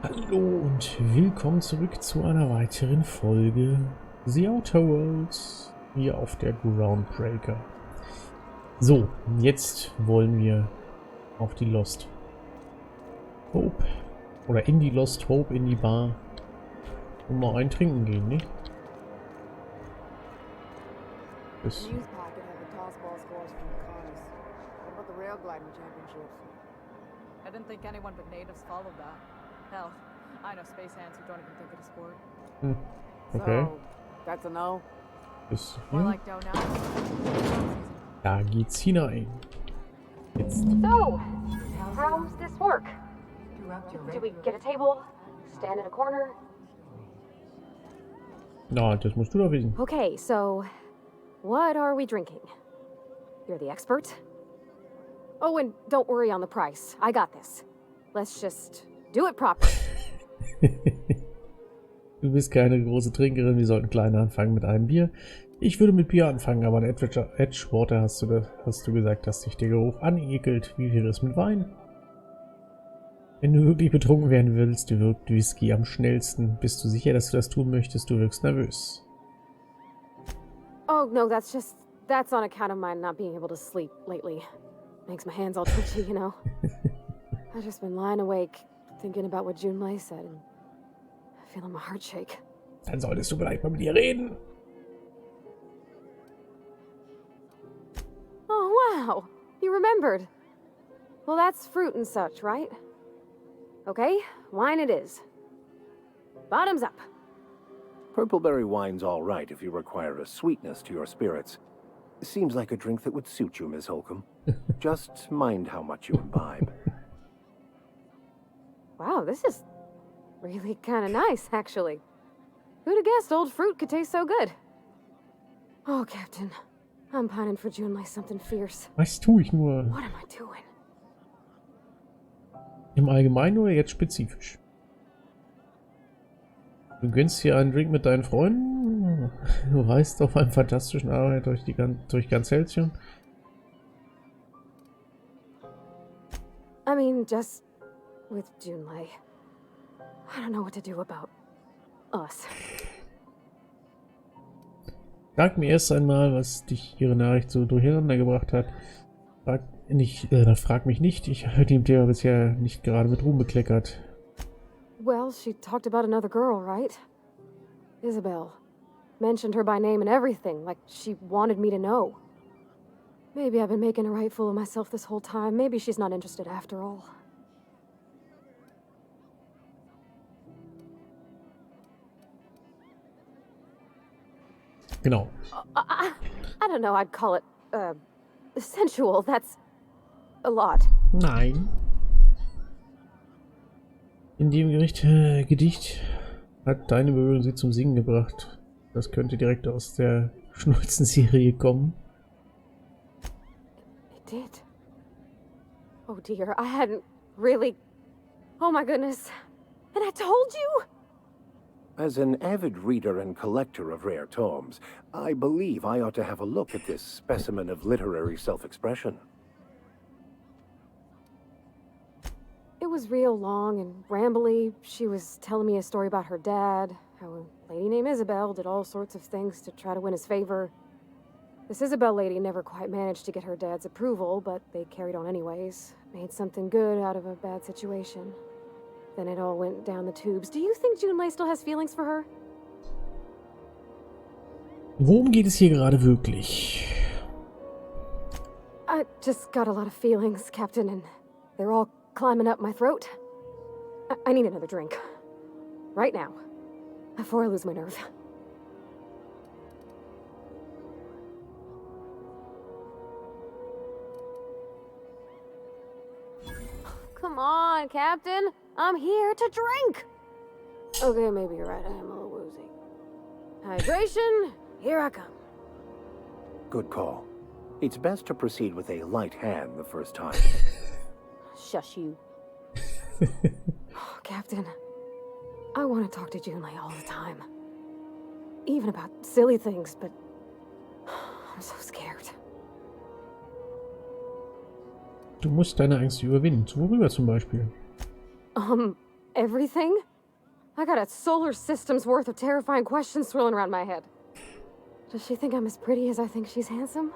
Hallo und willkommen zurück zu einer weiteren Folge The Outer Worlds hier auf der Groundbreaker. So, jetzt wollen wir auf die Lost Hope oder in die Lost Hope, in die Bar und mal ein Trinken gehen, ne? Das I didn't think anyone but natives followed that. Hell, I know space hands who don't even think it a sport. okay. So, that's a no? Bis More hier. like don't know. Da geht's hinein. Jetzt. So, how's this work? Do we get a table? Stand in a corner? Na, das musst du doch wissen. Okay, so what are we drinking? You're the expert? Oh, and don't worry on the price. I got this. Let's just do it properly. Du bist keine große Trinkerin, wir sollten klein anfangen mit einem Bier. Ich würde mit Bier anfangen, aber in Edgewater hast du gesagt, dass dich der Geruch anekelt. Wie wäre es mit Wein? Wenn du wirklich betrunken werden willst, wirkt Whisky am schnellsten. Bist du sicher, dass du das tun möchtest? Du wirkst nervös. Oh, no, that's on account of my not being able to sleep lately. Makes my hands all twitchy, you know? I've just been lying awake, thinking about what Junlei said, and feeling my heart shake. Dann solltest du vielleicht mal mit ihr reden. Oh, wow! You remembered. Well, that's fruit and such, right? Okay, wine it is. Bottoms up. Purpleberry wine's all right if you require a sweetness to your spirits. Seems like a drink that would suit you, Miss Holcomb. Just mind how much you imbibe. Wow, this is really kind of nice, actually. Who'd have guessed old fruit could taste so good? Oh, Captain. I'm pining for Junlei something fierce. Was tue ich nur? What am I doing? Im Allgemeinen oder jetzt spezifisch? Du gönnst hier einen Drink mit deinen Freunden? Du reist auf einem fantastischen Arbeit durch ganz Halcyon? I mean, just with Junlei. I don't know what to do about us. Sag mir erst einmal, was dich ihre Nachricht so durcheinander gebracht hat. Frag mich nicht, ich habe dem Thema bisher nicht gerade mit Ruhm bekleckert. Well, she talked about another girl, right? Isabel. Mentioned her by name and everything, like she wanted me to know. Maybe I've been making a right fool of myself this whole time. Maybe she's not interested after all. Genau. I don't know, I'd call it, sensual. That's a lot. Nein. In dem Gedicht hat deine Berührung sie zum Singen gebracht. Das könnte direkt aus der Schnulzen-Serie kommen. It did. Oh dear, I hadn't really... Oh my goodness. And I told you? As an avid reader and collector of rare tomes, I believe I ought to have a look at this specimen of literary self-expression. It was real long and rambly. She was telling me a story about her dad, how a lady named Isabel did all sorts of things to try to win his favor. This Isabel lady never quite managed to get her dad's approval, but they carried on anyways. Made something good out of a bad situation. Then it all went down the tubes. Do you think Junlei still has feelings for her? Worum geht es hier gerade wirklich? I just got a lot of feelings, Captain, and they're all climbing up my throat. I need another drink. Right now. Before I lose my nerve. Come on, Captain. I'm here to drink. Okay, maybe you're right. I am a little woozy. Hydration, here I come. Good call. It's best to proceed with a light hand the first time. Shush you. Oh, Captain, I want to talk to Junlei all the time. Even about silly things, but I'm so scared. Du musst deine Angst überwinden. Worüber zum Beispiel? everything? I got a solar system's worth of terrifying questions swirling around my head. Does she think I'm as pretty as I think she's handsome?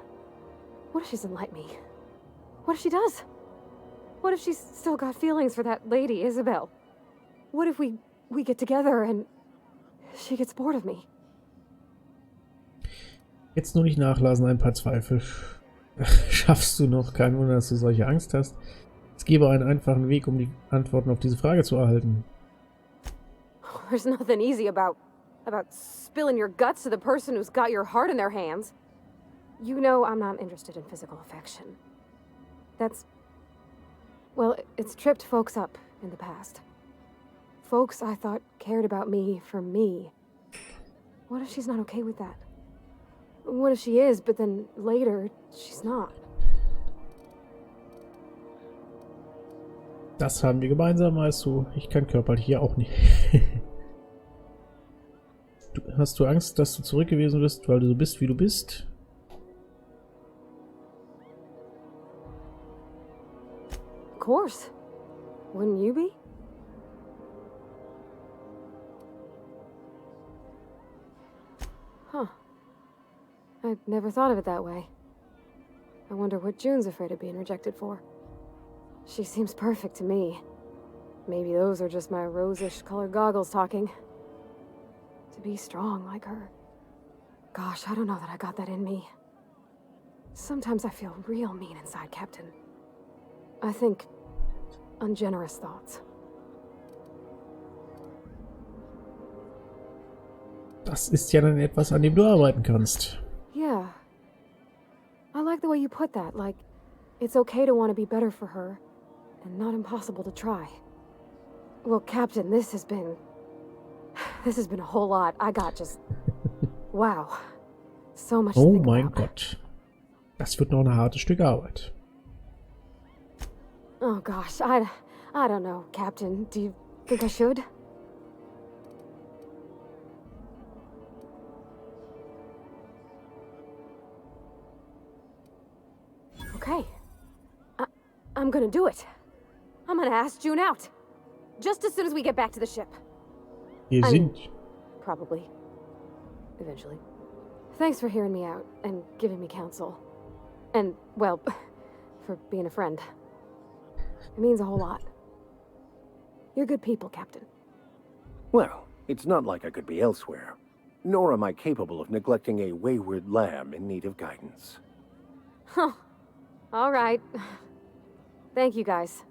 What if she doesn't like me? What if she does? What if she's still got feelings for that lady, Isabel? What if we get together and she gets bored of me? Jetzt nur nicht nachlassen, ein paar Zweifel. Schaffst du noch, kein Wunder, dass du solche Angst hast. Es gäbe einen einfachen Weg, um die Antworten auf diese Frage zu erhalten. There's nothing easy about spilling your guts to the person who's got your heart in their hands. You know I'm not interested in physical affection. Well, it's tripped folks up in the past. Folks I thought cared about me for me. What if she's not okay with that? What if she is, but then later, she's not? Das haben wir gemeinsam, weißt du. Ich kann körperlich hier auch nicht. Hast du Angst, dass du zurück gewesen bist, weil du so bist, wie du bist? Of course. Wouldn't you be? Huh. I'd never thought of it that way. I wonder what June's afraid of being rejected for. She seems perfect to me. Maybe those are just my rosish colored goggles talking. To be strong like her. Gosh, I don't know that I got that in me. Sometimes I feel real mean inside, Captain. I think ungenerous thoughts. Das ist ja dann etwas, an dem du arbeiten kannst. Yeah. I like the way you put that, like, it's okay to want to be better for her, and not impossible to try. Well, Captain, this has been a whole lot. I got just... Wow. So much to Oh think mein about. Gott. Das wird noch ein hartes Stück Arbeit. Oh gosh, I don't know, Captain. Do you think I should? Okay. I'm gonna do it. I'm gonna ask June out. Just as soon as we get back to the ship. Wir sind... Probably. Eventually. Thanks for hearing me out and giving me counsel. And, well, for being a friend. It means a whole lot. You're good people, Captain. Well, it's not like I could be elsewhere. Nor am I capable of neglecting a wayward lamb in need of guidance. Huh. All right. Thank you, guys.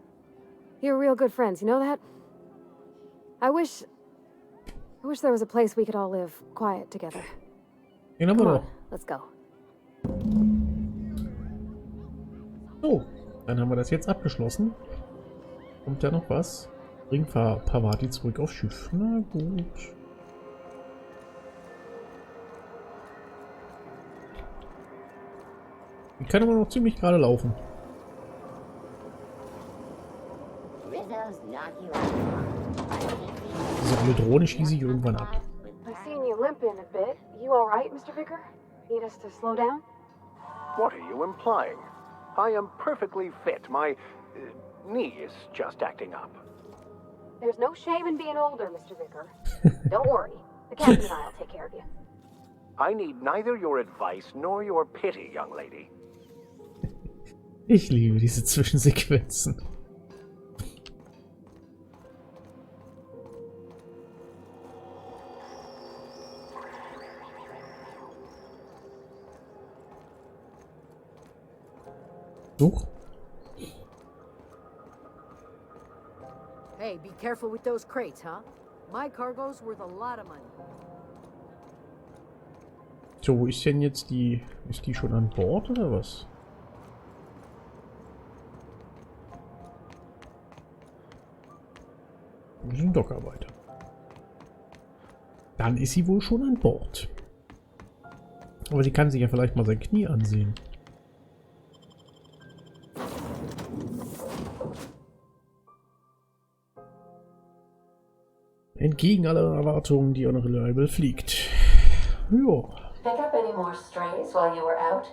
You're real good friends, you know that? I wish there was a place we could all live quiet together. Den haben wir Come doch. on, let's go. So, dann haben wir das jetzt abgeschlossen. Kommt da noch was? Bringt Pavati zurück aufs Schiff. Na gut. Die kann aber noch ziemlich gerade laufen. Diese blöde Drohne schieße ich irgendwann ab. I've seen you limping a bit. You all right, Mr. Vicker? Need us to slow down? What are you implying? I am perfectly fit. My knee is just acting up. There's no shame in being older, Mr. Vicker. Don't worry. The captain and I'll take care of you. I need neither your advice nor your pity, young lady. Ich liebe diese Zwischensequenzen. Huch. Hey, be careful with those crates, huh? My cargo's worth a lot of money. So, wo ist denn jetzt die... Ist die schon an Bord oder was? Wir sind Dockarbeiter. Dann ist sie wohl schon an Bord. Aber sie kann sich ja vielleicht mal sein Knie ansehen. Entgegen aller Erwartungen, die Unreliable fliegt. Jo. Pick up any more strays while you were out?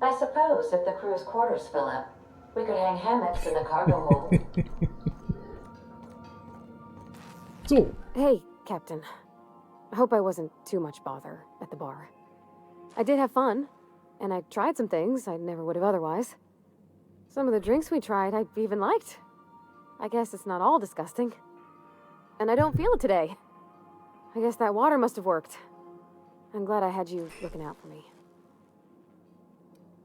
I suppose if the crew's quarters fill up, we could hang hammocks in the cargo hold. So. Hey, Captain. I hope I wasn't too much bother at the bar. I did have fun, and I tried some things I never would have otherwise. Some of the drinks we tried I even liked. I guess it's not all disgusting. And I don't feel it today. I guess that water must have worked. I'm glad I had you looking out for me.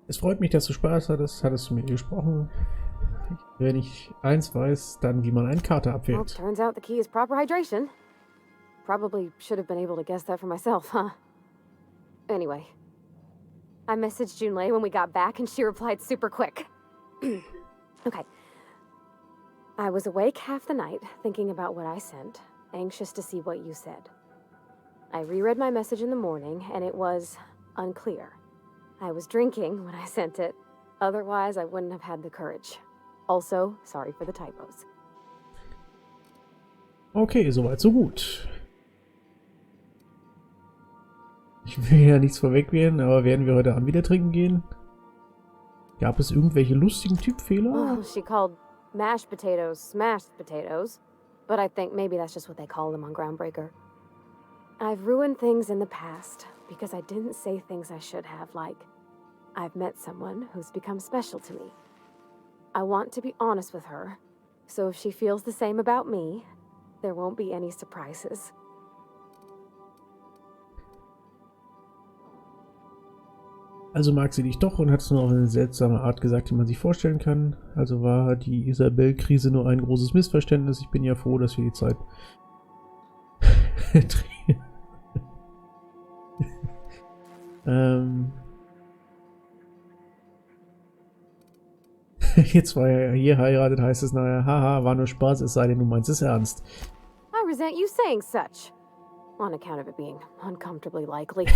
Es freut mich, dass du Spaß hattest. Hattest du mit mir gesprochen? Wenn ich eins weiß, dann wie man eine Karte Well, abwählt. turns out the key is proper hydration. Probably should have been able to guess that for myself, huh? Anyway. I messaged Junlei when we got back and she replied super quick. Okay. I was awake half the night, thinking about what I sent, anxious to see what you said. I reread my message in the morning, and it was unclear. I was drinking when I sent it. Otherwise, I wouldn't have had the courage. Also, sorry for the typos. Okay, soweit so gut. Ich will ja nichts vorwegnehmen, aber werden wir heute Abend wieder trinken gehen? Gab es irgendwelche lustigen Typfehler? Oh, she called mashed potatoes smashed potatoes, but I think maybe that's just what they call them on Groundbreaker. I've ruined things in the past because I didn't say things I should have, like, I've met someone who's become special to me. I want to be honest with her, so if she feels the same about me, there won't be any surprises. Also mag sie dich doch und hat es nur auf eine seltsame Art gesagt, die man sich vorstellen kann. Also war die Isabel-Krise nur ein großes Missverständnis. Ich bin ja froh, dass wir die Zeit Jetzt war er hier heiratet, heißt es nachher, haha, war nur Spaß, es sei denn, du meinst es ernst. I resent you saying such, on account of it being uncomfortably likely.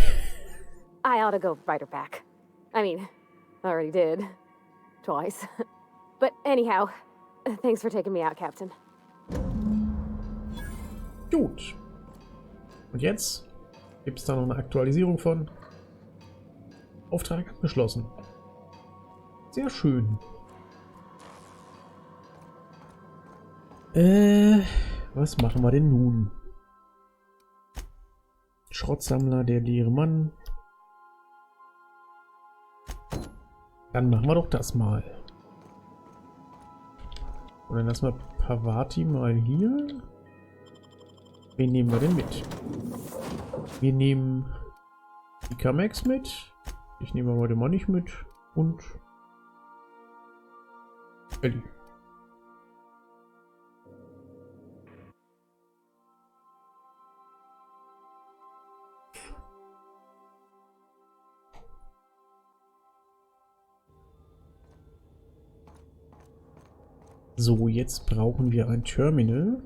I ought to go write her back. I mean, I already did. Twice. But anyhow, thanks for taking me out, Captain. Gut. Und jetzt gibt es da noch eine Aktualisierung von Auftrag abgeschlossen. Sehr schön. Was machen wir denn nun? Schrottsammler, der leere Mann. Dann machen wir doch das mal. Und dann lassen wir Pavati mal hier. Wen nehmen wir denn mit? Wir nehmen die Kamex mit. Ich nehme heute mal nicht mit. Und Ellie. So, jetzt brauchen wir ein Terminal.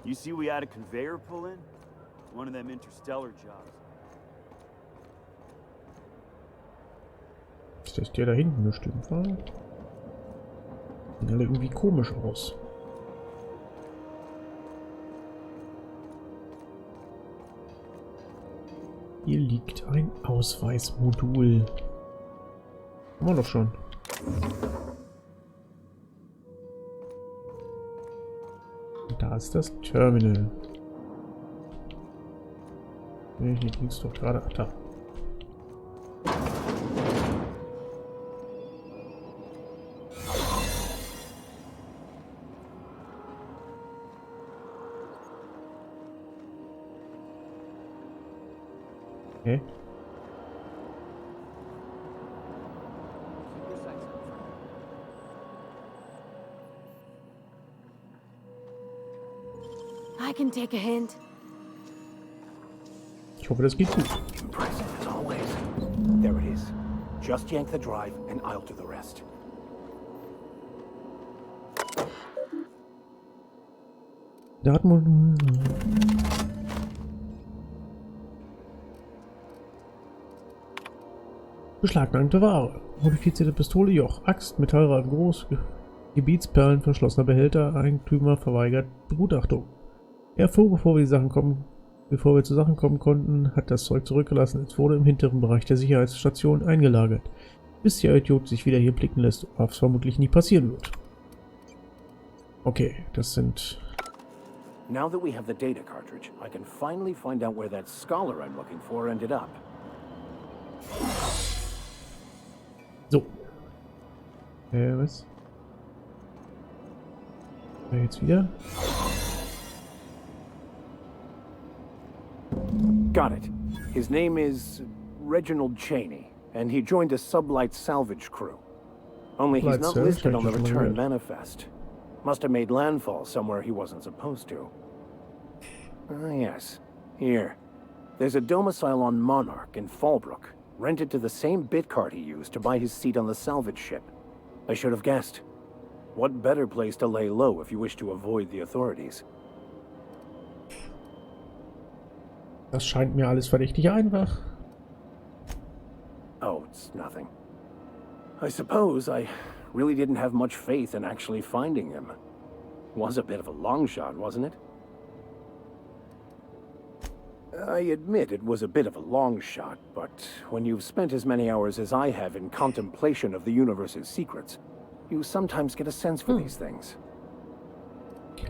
You see we had a conveyor pull in? One of them interstellar jobs. Ist das der da hinten bestimmt, war? Sehen alle irgendwie komisch aus. Hier liegt ein Ausweismodul. Haben wir doch schon. Und da ist das Terminal. Hier ging es doch gerade. Ach, da. Okay. I can take a hint. Ich hoffe, das geht gut. Impressive as always. There it is. Just yank the drive and I'll do the rest. Datenmodul. Beschlagnahmte Ware. Modifizierte Pistole, Joch, Axt, Metallreifen groß, Gebietsperlen, verschlossener Behälter, Eigentümer verweigert Begutachtung. Er fuhr, bevor wir zu Sachen kommen konnten, hat das Zeug zurückgelassen. Es wurde im hinteren Bereich der Sicherheitsstation eingelagert. bis der Idiot sich wieder hier blicken lässt, was vermutlich nie passieren wird. Okay, das sind... Now that we have the data cartridge, I can finally find out where that scholar I'm looking for ended up. So. Was? Jetzt wieder. Got it. His name is Reginald Cheney, and he joined a sublight salvage crew. Only he's not listed on the return manifest. Must have made landfall somewhere he wasn't supposed to. Ah, yes. Here. There's a domicile on Monarch in Fallbrook, rented to the same bit card he used to buy his seat on the salvage ship. I should have guessed. What better place to lay low if you wish to avoid the authorities? Das scheint mir alles verdächtig einfach. Oh, it's nothing. I suppose I really didn't have much faith in actually finding him. Was a bit of a long shot, wasn't it? I admit it was a bit of a long shot, but when you've spent as many hours as I have in contemplation of the universe's secrets, you sometimes get a sense for these things.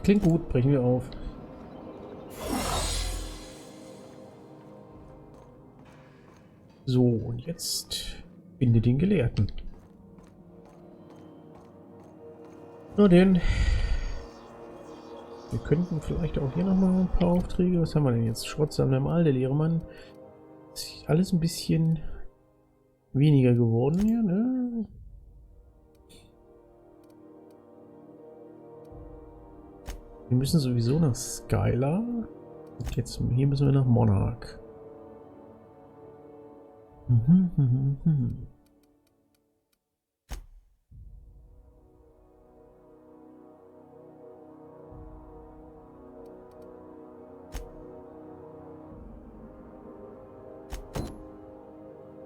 Klingt gut, brechen wir auf. So, und jetzt finde den Gelehrten. Nur den. Wir könnten vielleicht auch hier nochmal ein paar Aufträge. Was haben wir denn jetzt? Schrottsammler im All, der Lehrmann. Ist alles ein bisschen weniger geworden hier, ne? Wir müssen sowieso nach Skylar. Und jetzt hier müssen wir nach Monarch.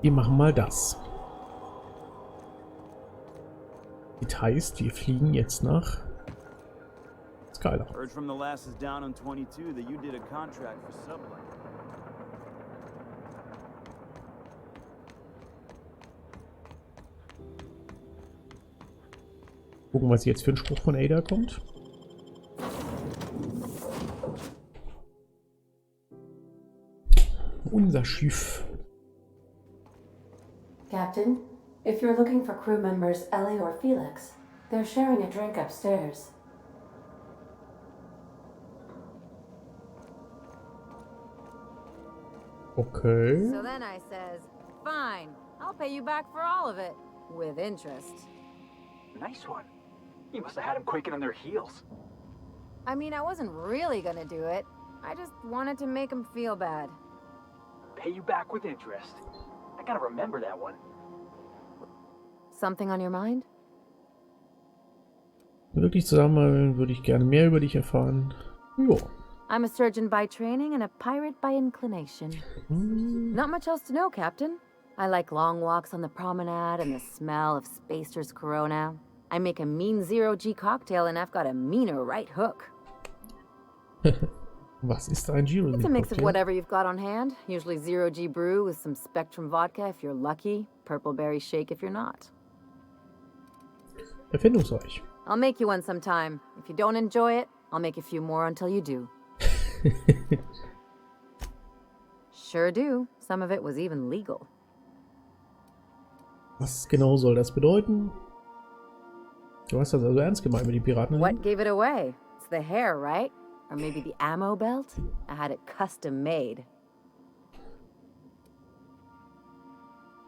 Wir machen mal das. Das heißt, wir fliegen jetzt nach Skylar. Heard from the lasses down on 22 that you did a contract for Sublight. Gucken, was jetzt für ein Spruch von Ada kommt. Unser Schiff. Captain, if you're looking for crew members Ellie or Felix, they're sharing a drink upstairs. Okay. So then I says, fine, I'll pay you back for all of it, with interest. Nice one. You must have had them quaking on their heels. I mean, I wasn't really gonna do it. I just wanted to make him feel bad. Pay you back with interest. I gotta remember that one. Something on your mind? Wirklich zusammenarbeiten würde ich gerne mehr über dich erfahren. Jo. I'm a surgeon by training and a pirate by inclination. Not much else to know, Captain. I like long walks on the promenade and the smell of Spacer's Corona. I make a mean zero-G cocktail and I've got a meaner right hook. Was ist ein Zero-G Cocktail? It's a mix of whatever you've got on hand. Usually zero-G brew with some Spectrum vodka if you're lucky, purple berry shake if you're not. Erfindungsreich. I'll make you one sometime. If you don't enjoy it, I'll make a few more until you do. Sure do. Some of it was even legal. Was genau soll das bedeuten? Du hast das also ernst gemeint mit den Piraten? What gave it away? It's the hair, right? Or maybe the ammo belt? I had it custom made.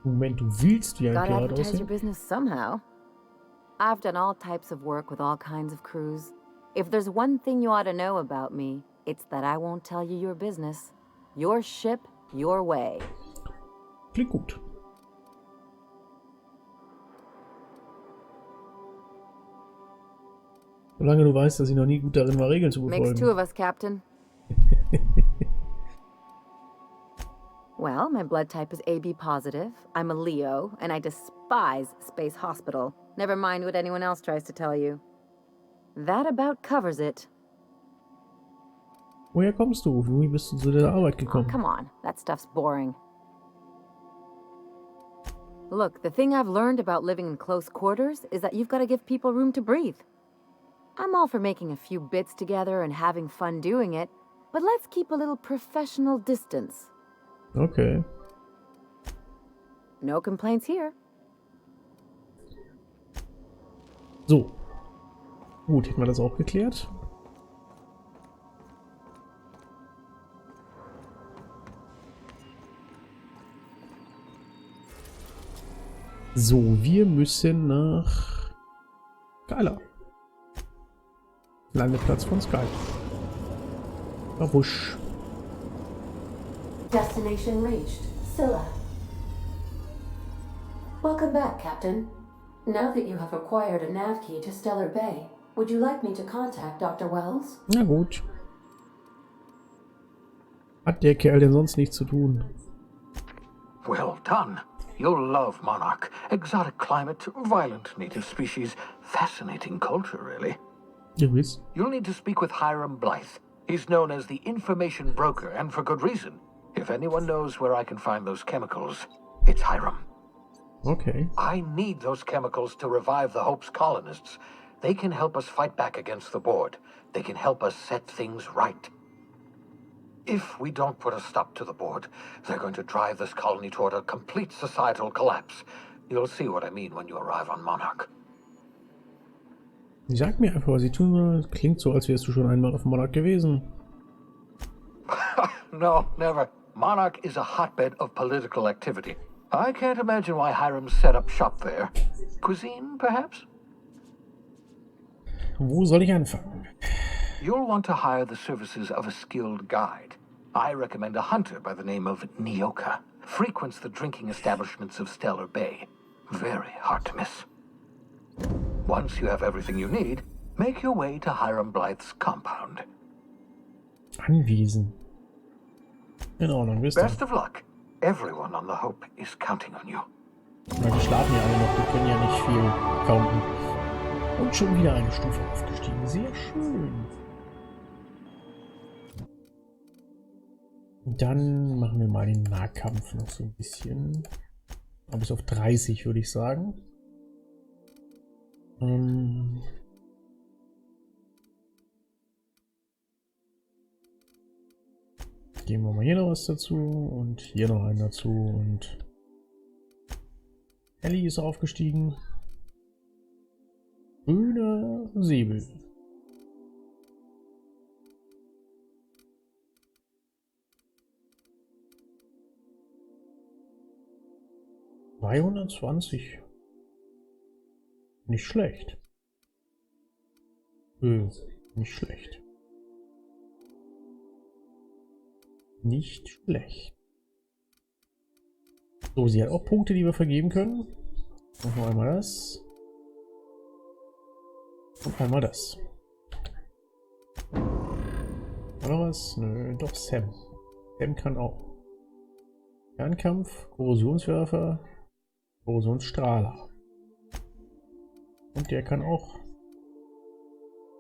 Moment, du willst wie ein Gotta Pirat advertise your aussehen? business somehow. I've done all types of work with all kinds of crews. If there's one thing you ought to know about me, it's that I won't tell you your business. Your ship, your way. Klingt gut. Solange du weißt, dass ich noch nie gut darin war, Regeln zu Makes two befolgen. of us, Captain. Well, my blood type is AB positive. I'm a Leo, and I despise Space Hospital. Never mind what anyone else tries to tell you. That about covers it. Woher kommst du? Wie bist du zu der Arbeit Oh, gekommen? come on. That stuff's boring. Look, the thing I've learned about living in close quarters is that you've got to give people room to breathe. I'm all for making a few bits together and having fun doing it, but let's keep a little professional distance. Okay. No complaints here. So. Gut, hätten wir das auch geklärt. So, wir müssen nach Skylar. Landeplatz von Skylar. Wusch. Destination reached. Scylla. Welcome back, Captain. Now that you have acquired a nav key to Stellar Bay, would you like me to contact Dr. Wells? Na gut. Hat der Kerl denn sonst nichts zu tun? Well done. You'll love Monarch. Exotic climate, violent native species, fascinating culture, really. Gewiss. You'll need to speak with Hiram Blythe. He's known as the information broker, and for good reason. If anyone knows where I can find those chemicals, it's Hiram. Okay. I need those chemicals to revive the Hope's colonists. They can help us fight back against the board. They can help us set things right. If we don't put a stop to the board, they're going to drive this colony toward a complete societal collapse. You'll see what I mean when you arrive on Monarch. Sag mir einfach, was sie tun soll. Klingt so, als wärst du schon einmal auf Monarch gewesen. No, never. Monarch is a hotbed of political activity. I can't imagine why Hiram set up shop there. Cuisine, perhaps? Wo soll ich anfangen? You'll want to hire the services of a skilled guide. I recommend a hunter by the name of Nyoka. Frequents the drinking establishments of Stellar Bay. Very hard to miss. Once you have everything you need, make your way to Hiram Blythe's compound. Anwesen. In Ordnung, bis dann. Best of luck. Everyone on the Hope is counting on you. Na, die schlafen ja alle noch, die können ja nicht viel counten. Und schon wieder eine Stufe aufgestiegen. Sehr schön. Dann machen wir mal den Nahkampf noch so ein bisschen. Aber bis auf 30 würde ich sagen. Geben wir mal hier noch was dazu und hier noch einen dazu und Ellie ist aufgestiegen. Grüner Säbel. (220). Nicht schlecht. Nicht schlecht. Nicht schlecht. So, sie hat auch Punkte, die wir vergeben können. Machen wir einmal das. Und einmal das. Oder was? Nö, doch Sam. Sam kann auch. Fernkampf, Korrosionswerfer, Korrosionsstrahler. Und der kann auch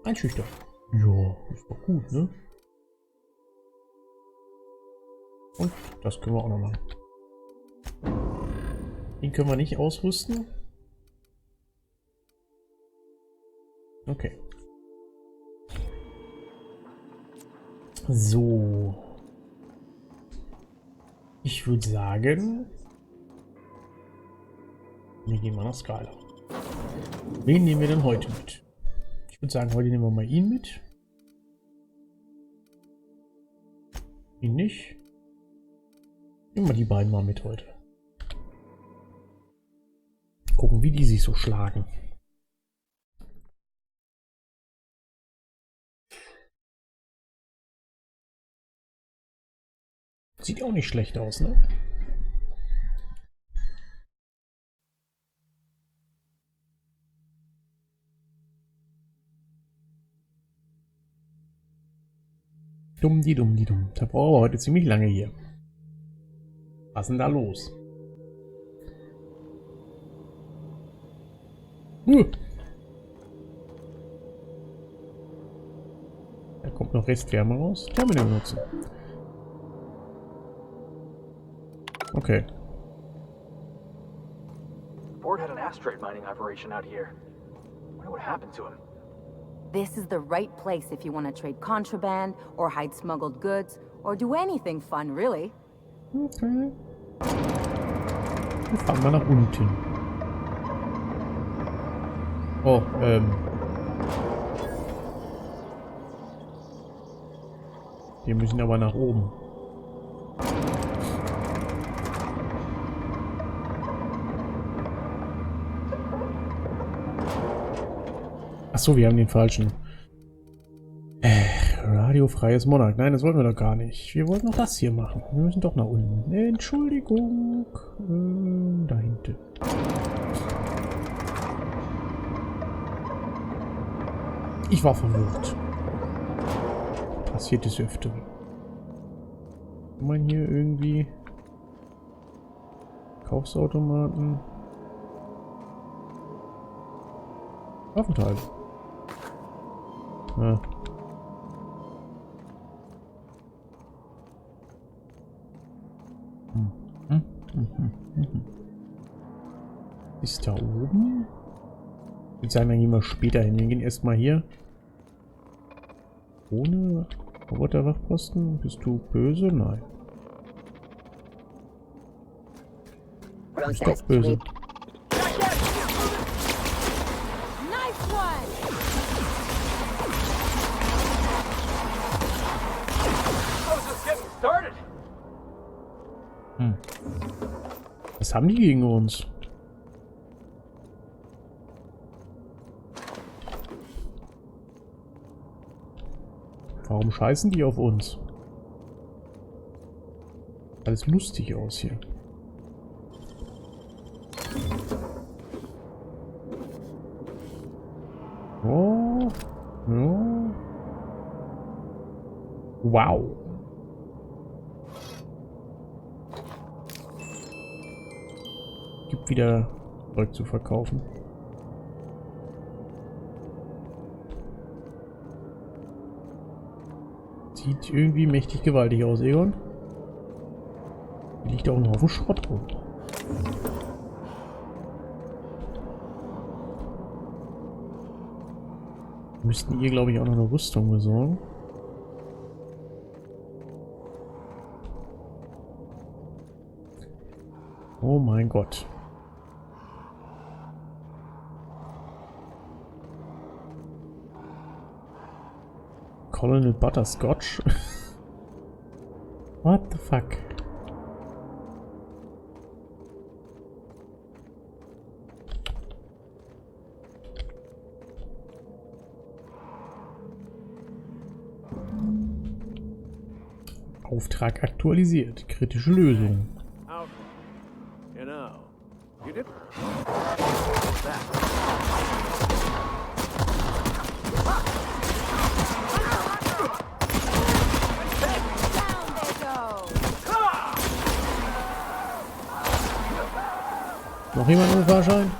einschüchtern. Ja, ist doch gut, ne? Und das können wir auch noch machen. Den können wir nicht ausrüsten. Okay. So. Ich würde sagen, wir gehen mal nach Skylar. Wen nehmen wir denn heute mit? Ich würde sagen, heute nehmen wir mal ihn mit. Ihn nicht. Nehmen wir die beiden mal mit heute. Gucken, wie die sich so schlagen. Sieht auch nicht schlecht aus, ne? Dumm, die dumm, die dumm. Da brauchen wir heute ziemlich lange hier. Was ist denn da los? Da kommt noch Restwärme raus. Terminal benutzen. Okay. asteroid mining operation out here. I wonder what happened to him. This is the right place if you want to trade contraband, or hide smuggled goods, or do anything fun, really. Okay. Wir fahren mal nach unten. Oh, wir müssen aber nach oben. Achso, wir haben den falschen. Radiofreies Monarch. Nein, das wollten wir doch gar nicht. Wir wollten noch das hier machen. Wir müssen doch nach unten. Entschuldigung. Da hinten. Ich war verwirrt. Passiert des Öfteren. Kann man hier irgendwie... Kaufsautomaten... Waffenteile. Ja. Ist da oben? Ich würde sagen, dann gehen wir später hin. Wir gehen erstmal hier. Ohne Roboterwachposten? Bist du böse? Nein. Du bist doch böse. Was haben die gegen uns? Warum scheißen die auf uns? Alles lustig aus hier. Oh. Oh. Wow. Gibt wieder Zeug zu verkaufen. Sieht irgendwie mächtig gewaltig aus, Egon. Hier liegt auch ein Haufen Schrott rum. Wir müssten ihr, glaube ich, auch noch eine Rüstung besorgen. Oh mein Gott. Colonel Butterscotch? What the fuck? Auftrag aktualisiert. Kritische Lösung. Noch jemand einen Fahrschein?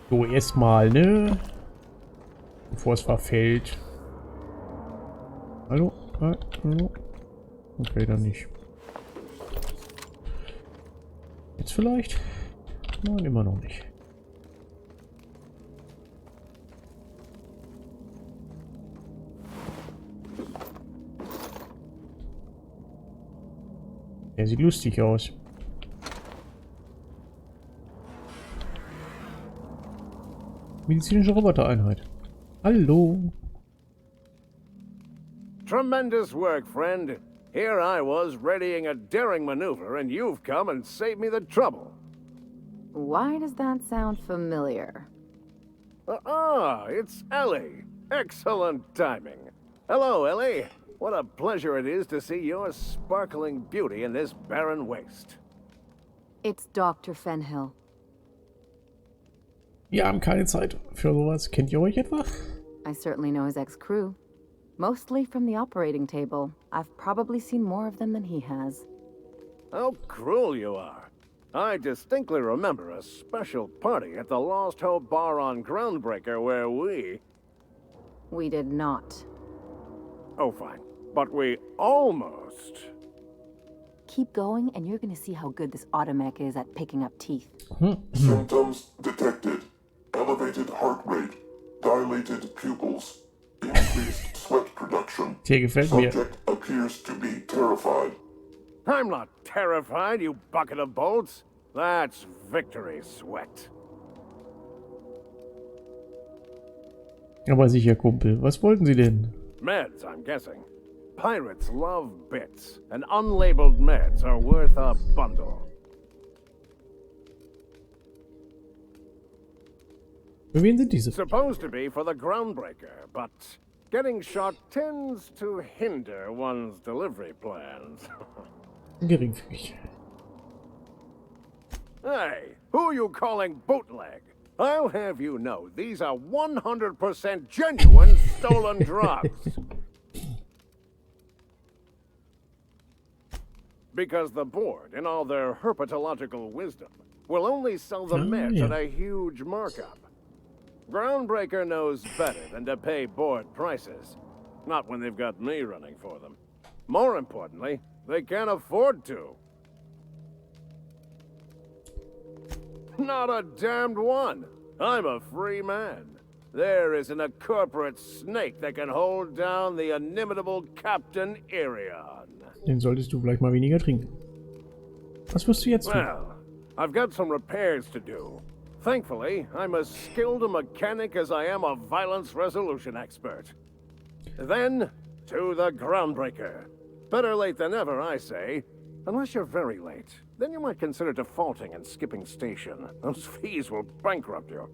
So, erstmal, ne? Bevor es verfällt. Hallo? Hallo? Okay, dann nicht. Jetzt vielleicht? Nein, immer noch nicht. Der sieht lustig aus. Medizinische Robotereinheit. Hallo. Tremendous work, friend. Here I was readying a daring maneuver, and you've come and saved me the trouble. Why does that sound familiar? It's Ellie. Excellent timing. Hello, Ellie. What a pleasure it is to see your sparkling beauty in this barren waste. It's Dr. Fenhill. Wir haben keine Zeit für sowas. Kennt ihr euch etwa? I certainly know his ex-crew. Mostly from the operating table. I've probably seen more of them than he has. How cruel you are. I distinctly remember a special party at the Lost Hope Bar on Groundbreaker where we did not. Oh, fine. But we almost... Keep going, and you're gonna see how good this automech is at picking up teeth. Symptoms detected. Elevated heart rate, dilated pupils, increased sweat production. Der gefällt mir. Subject appears to be terrified. I'm not terrified, you bucket of bolts. That's victory sweat. Aber sicher, Kumpel. Was wollten Sie denn? Meds, I'm guessing. Pirates love bits, and unlabeled meds are worth a bundle. Für wen sind diese? Supposed to be for the groundbreaker, but getting shot tends to hinder one's delivery plans. Geringfügig. Hey, who you calling bootleg? I'll have you know these are 100% genuine stolen drugs. Because the board, in all their herpetological wisdom, will only sell the meds at a huge markup. Groundbreaker knows better than to pay board prices. Not when they've got me running for them. More importantly, they can't afford to. Not a damned one. I'm a free man. There isn't a corporate snake that can hold down the inimitable Captain Irion. Den solltest du vielleicht mal weniger trinken. Was wirst du jetzt tun? Well, I've got some repairs to do. Thankfully, I'm as skilled a mechanic as I am a violence resolution expert. Then, to the groundbreaker. Better late than never, I say. Unless you're very late. Then you might consider defaulting and skipping station. Those fees will bankrupt you.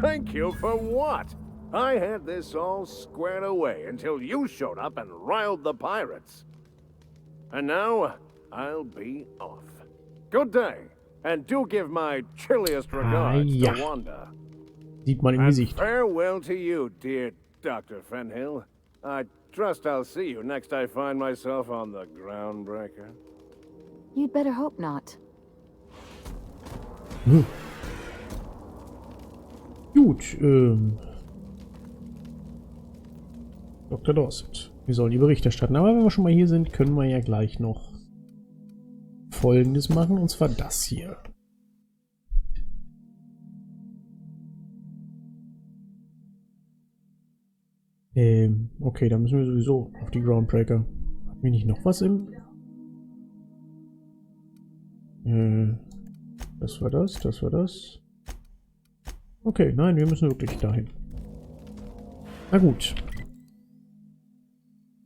Thank you for what? I had this all squared away until you showed up and riled the pirates. And now, I'll be off. Good day, and do give my chilliest regards to Wanda. Sieht man im And Gesicht. farewell to you, dear Dr. Fenhill. I trust I'll see you next I find myself on the groundbreaker. You'd better hope not. Gut, Dr. Dorset. Wir sollen die Bericht erstatten. Aber wenn wir schon mal hier sind, können wir ja gleich noch Folgendes machen. Und zwar das hier. Okay, da müssen wir sowieso auf die Groundbreaker. Hat mir nicht noch was im... das war das, das war das. Okay, nein, wir müssen wirklich dahin. Na gut.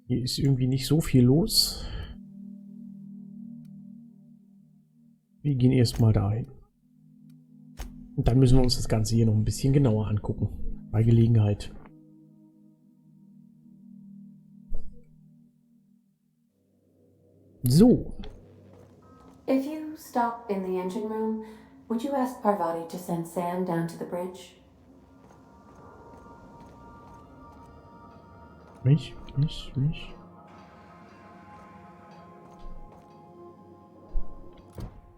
Hier ist irgendwie nicht so viel los. Wir gehen erstmal dahin. Und dann müssen wir uns das Ganze hier noch ein bisschen genauer angucken. Bei Gelegenheit. So. If you stop in the engine room, would you ask Parvati to send Sam down to the bridge? Mich.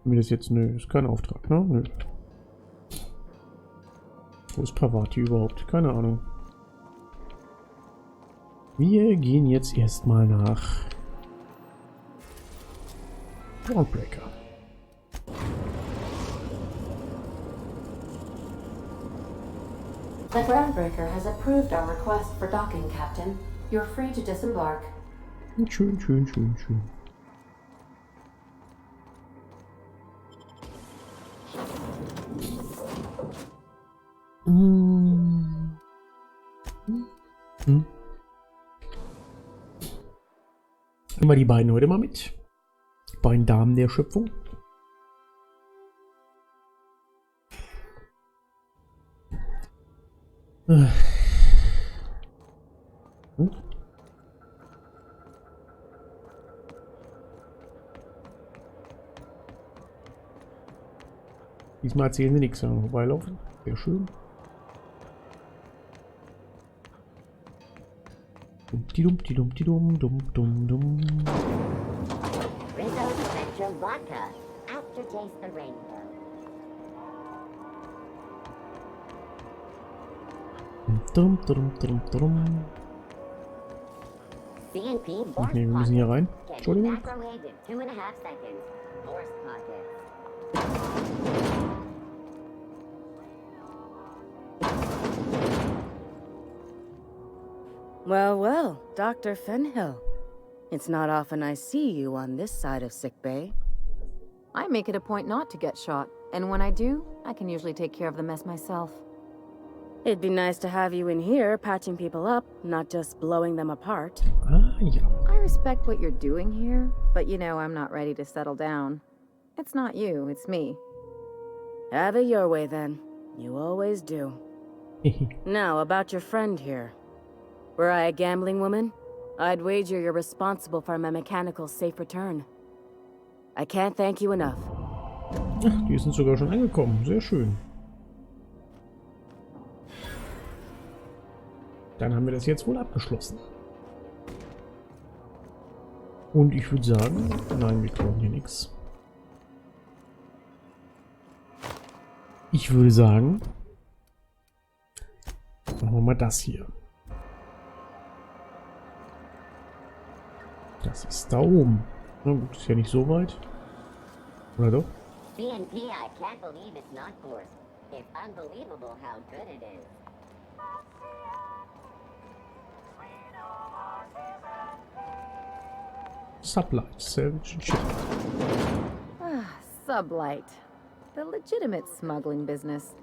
Mir das jetzt, nö, ist kein Auftrag, ne? Nö. Wo ist Parvati überhaupt? Keine Ahnung. Wir gehen jetzt erstmal nach Groundbreaker. The groundbreaker has approved our request for docking, Captain. You're free to disembark. Schön. Nehmen wir die beiden heute mal mit. Die beiden Damen der Schöpfung. Diesmal erzählen sie nichts, sondern vorbeilaufen. Sehr schön. Dum. Drum, drum, drum, drum. Ach nee, wir müssen hier rein. Entschuldigung. Well, well, Dr. Fenhill. It's not often I see you on this side of sickbay. I make it a point not to get shot, and when I do, I can usually take care of the mess myself. It'd be nice to have you in here patching people up, not just blowing them apart. Ah, ja. I respect what you're doing here, but you know I'm not ready to settle down. It's not you, it's me. Have it your way then. You always do. Now, about your friend here. Were I a gambling woman, I'd wager you're responsible for my mechanical safe return. I can't thank you enough. Ach, die sind sogar schon angekommen. Sehr schön. Dann haben wir das jetzt wohl abgeschlossen. Und ich würde sagen, nein, wir tun hier nichts. Ich würde sagen, machen wir mal das hier. Das ist da oben. Na gut, ist ja nicht so weit. Oder doch? BNP, I can't believe it's not forced. It's unbelievable how good it is. Sublight, Salvage Ship. Sublight. The legitimate smuggling business.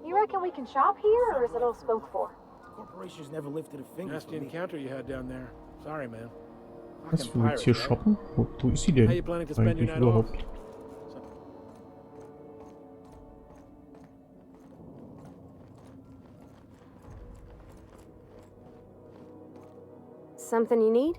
You reckon we can shop here, or is it all spoke for? Corporations never lifted a finger. Nasty encounter you had down there. Sorry, man. Was, du willst hier shoppen? Wo ist sie denn? Eigentlich überhaupt? Something you need?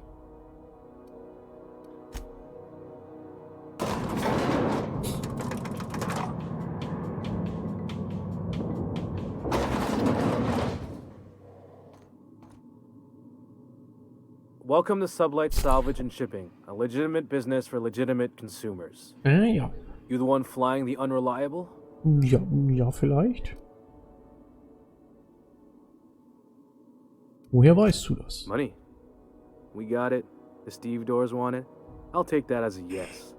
Welcome to Sublight Salvage and Shipping, a legitimate business for legitimate consumers. Ja. You the one flying the unreliable? Ja, ja, vielleicht. Woher weißt du das? Money. We got it. The Steve Doors want it. I'll take that as a yes.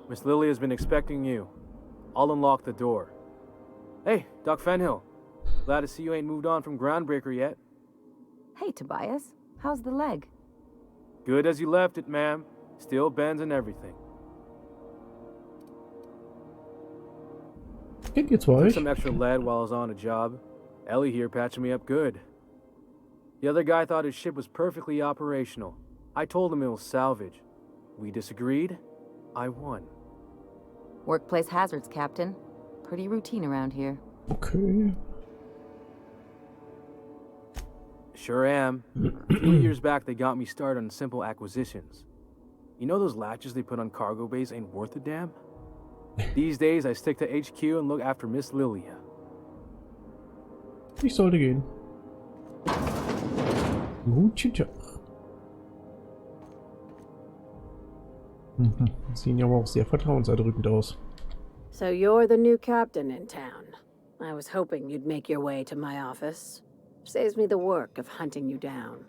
Miss Lily has been expecting you. I'll unlock the door. Hey, Doc Fenhill. Glad to see you ain't moved on from Groundbreaker yet. Hey, Tobias. How's the leg? Good as you left it, ma'am. Still bends and everything. Geht ihr zwei? Took some extra lead while I was on a job. Ellie here patching me up good. The other guy thought his ship was perfectly operational. I told him it was salvage. We disagreed. I won. Workplace hazards, Captain. Pretty routine around here. Okay. Sure am. A few years back, they got me started on simple acquisitions. You know those latches they put on cargo bays ain't worth a damn? These days, I stick to HQ and look after Miss Lilia. Ich sollte gehen. Guten Tag. Sehen ja aber auch sehr vertrauenserdrückend aus. So you're the new captain in town. I was hoping you'd make your way to my office. Saves me the work of hunting you down.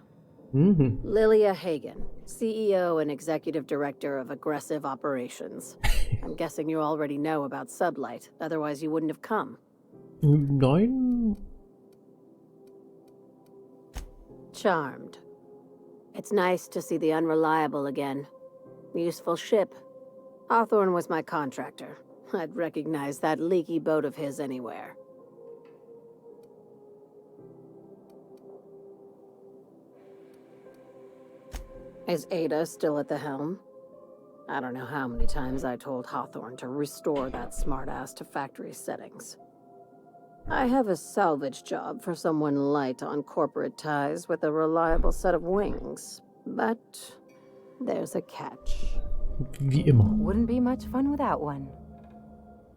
Lilia Hagen, CEO and Executive Director of Aggressive Operations. I'm guessing you already know about Sublight, otherwise you wouldn't have come. Nein. Charmed. It's nice to see the Unreliable again. Useful ship. Hawthorne was my contractor. I'd recognize that leaky boat of his anywhere. Is Ada still at the helm? I don't know how many times I told Hawthorne to restore that smartass to factory settings. I have a salvage job for someone light on corporate ties with a reliable set of wings, but there's a catch. Wie immer. Wouldn't be much fun without one.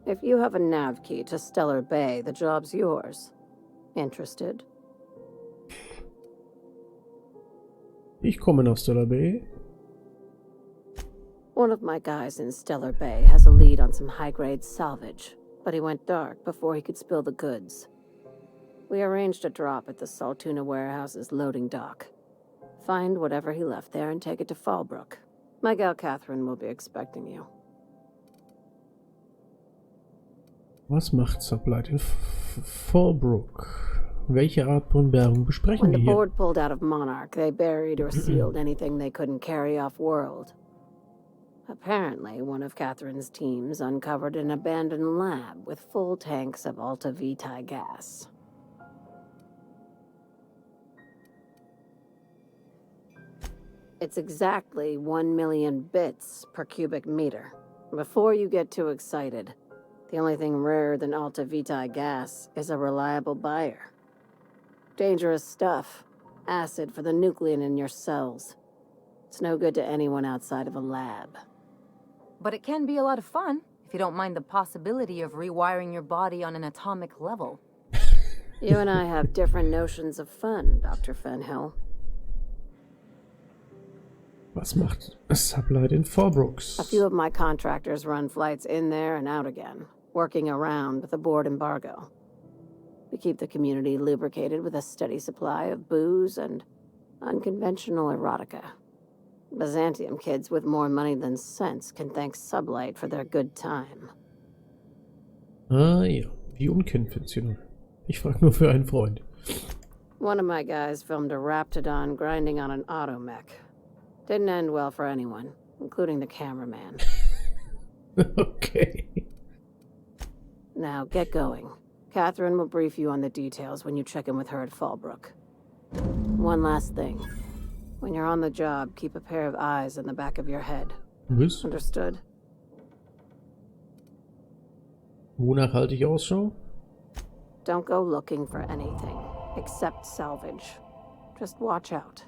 If you have a nav key to Stellar Bay, the job's yours. Interested? Ich komme nach Stellar Bay. One of my guys in Stellar Bay has a lead on some high-grade salvage, but he went dark before he could spill the goods. We arranged a drop at the Saltuna warehouse's loading dock. Find whatever he left there and take it to Fallbrook. My gal Catherine will be expecting you. Was macht Sublight in Fallbrook? Welche Art von Werbung besprechen When wir the hier? board pulled out of Monarch, they buried or sealed anything they couldn't carry off-world. Apparently, one of Catherine's teams uncovered an abandoned lab with full tanks of AKTIVIERT gas. It's exactly 1 million bits per cubic meter. Before you get too excited, the only thing rarer than AKTIVIERT gas is a reliable buyer. Dangerous stuff. Acid for the nucleon in your cells. It's no good to anyone outside of a lab. But it can be a lot of fun, if you don't mind the possibility of rewiring your body on an atomic level. You and I have different notions of fun, Dr. Fenhill. Was macht Sublight in Fallbrooks? A few of my contractors run flights in there and out again, working around with the board embargo. We keep the community lubricated with a steady supply of booze and unconventional erotica. Byzantium kids with more money than sense can thank Sublight for their good time. Ah ja, wie unkonventionell. Ich frage nur für einen Freund. One of my guys filmed a Raptidon grinding on an automech. Didn't end well for anyone, including the cameraman. Okay. Now, get going. Catherine will brief you on the details when you check in with her at Fallbrook. One last thing. When you're on the job, keep a pair of eyes in the back of your head. Was? Understood? Wonach halte ich Ausschau? Don't go looking for anything, except salvage. Just watch out.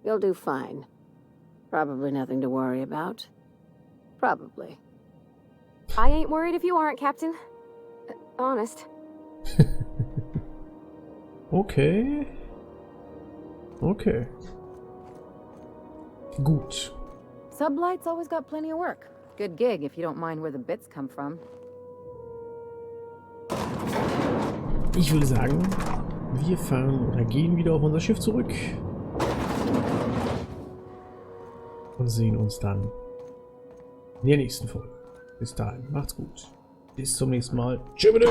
You'll do fine. Probably nothing to worry about. Probably. I ain't worried if you aren't, Captain. Honest. Okay. Okay. Gut. Sublight's always got plenty of work. Good gig if you don't mind where the bits come from. Ich würde sagen, wir fahren oder gehen wieder auf unser Schiff zurück. Und sehen uns dann in der nächsten Folge. Bis dahin, macht's gut. Bis zum nächsten Mal. Tschüss.